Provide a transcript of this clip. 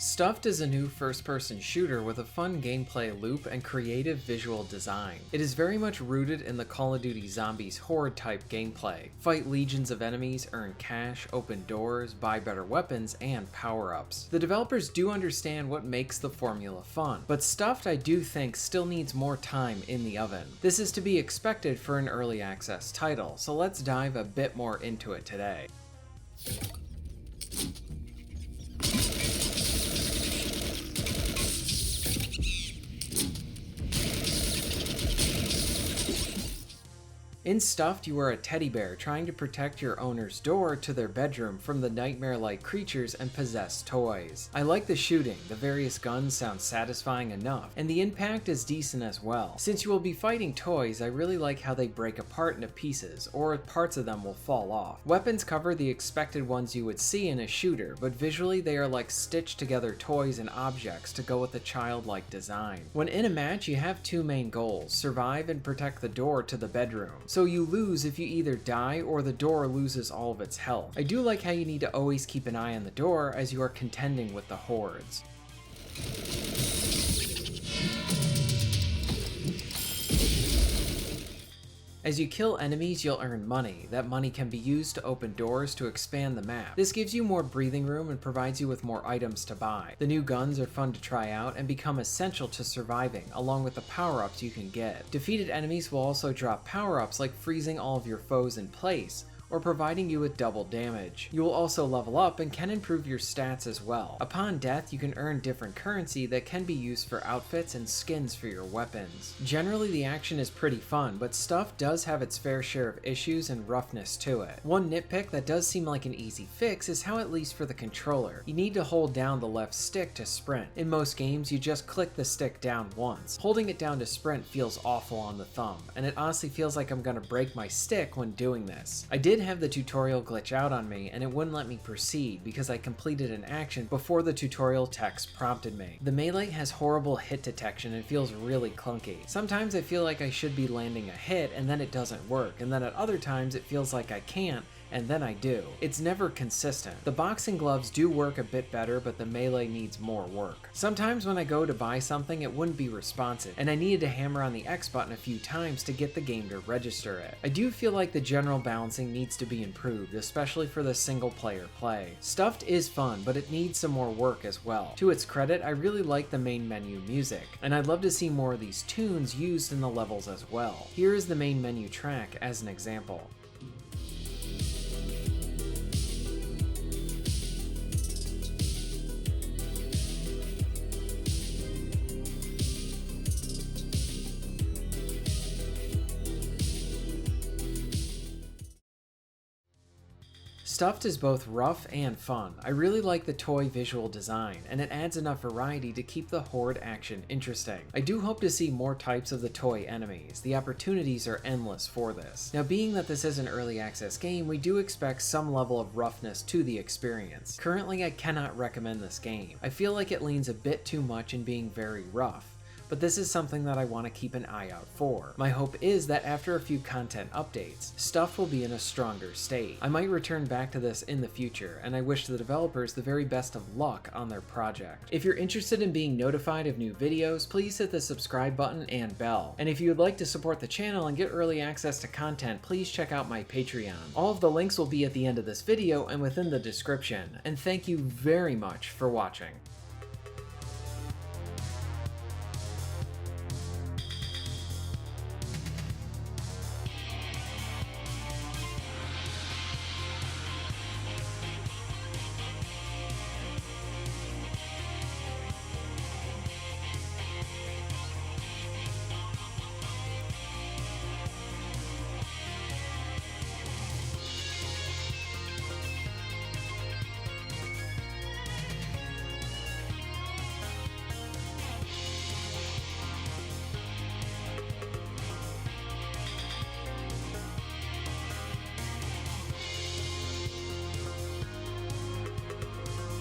Stuffed is a new first-person shooter with a fun gameplay loop and creative visual design. It is very much rooted in the Call of Duty Zombies Horde type gameplay. Fight legions of enemies, earn cash, open doors, buy better weapons, and power-ups. The developers do understand what makes the formula fun, but Stuffed I do think still needs more time in the oven. This is to be expected for an early access title, so let's dive a bit more into it today. In Stuffed, you are a teddy bear trying to protect your owner's door to their bedroom from the nightmare-like creatures and possessed toys. I like the shooting, the various guns sound satisfying enough, and the impact is decent as well. Since you will be fighting toys, I really like how they break apart into pieces, or parts of them will fall off. Weapons cover the expected ones you would see in a shooter, but visually they are like stitched together toys and objects to go with the childlike design. When in a match, you have two main goals: survive and protect the door to the bedroom. So you lose if you either die or the door loses all of its health. I do like how you need to always keep an eye on the door as you are contending with the hordes. As you kill enemies, you'll earn money. That money can be used to open doors to expand the map. This gives you more breathing room and provides you with more items to buy. The new guns are fun to try out and become essential to surviving, along with the power-ups you can get. Defeated enemies will also drop power-ups like freezing all of your foes in place, or providing you with double damage. You will also level up and can improve your stats as well. Upon death, you can earn different currency that can be used for outfits and skins for your weapons. Generally, the action is pretty fun, but Stuff does have its fair share of issues and roughness to it. One nitpick that does seem like an easy fix is how, at least for the controller, you need to hold down the left stick to sprint. In most games, you just click the stick down once. Holding it down to sprint feels awful on the thumb, and it honestly feels like I'm gonna break my stick when doing this. I did have the tutorial glitch out on me and it wouldn't let me proceed because I completed an action before the tutorial text prompted me. The melee has horrible hit detection and feels really clunky. Sometimes I feel like I should be landing a hit and then it doesn't work, and then at other times it feels like I can't and then I do. It's never consistent. The boxing gloves do work a bit better, but the melee needs more work. Sometimes when I go to buy something, it wouldn't be responsive, and I needed to hammer on the X button a few times to get the game to register it. I do feel like the general balancing needs to be improved, especially for the single player play. Stuffed is fun, but it needs some more work as well. To its credit, I really like the main menu music, and I'd love to see more of these tunes used in the levels as well. Here is the main menu track as an example. Stuffed is both rough and fun. I really like the toy visual design, and it adds enough variety to keep the horde action interesting. I do hope to see more types of the toy enemies. The opportunities are endless for this. Now, being that this is an early access game, we do expect some level of roughness to the experience. Currently, I cannot recommend this game. I feel like it leans a bit too much in being very rough, but this is something that I want to keep an eye out for. My hope is that after a few content updates, Stuff will be in a stronger state. I might return back to this in the future, and I wish the developers the very best of luck on their project. If you're interested in being notified of new videos, please hit the subscribe button and bell. And if you would like to support the channel and get early access to content, please check out my Patreon. All of the links will be at the end of this video and within the description. And thank you very much for watching.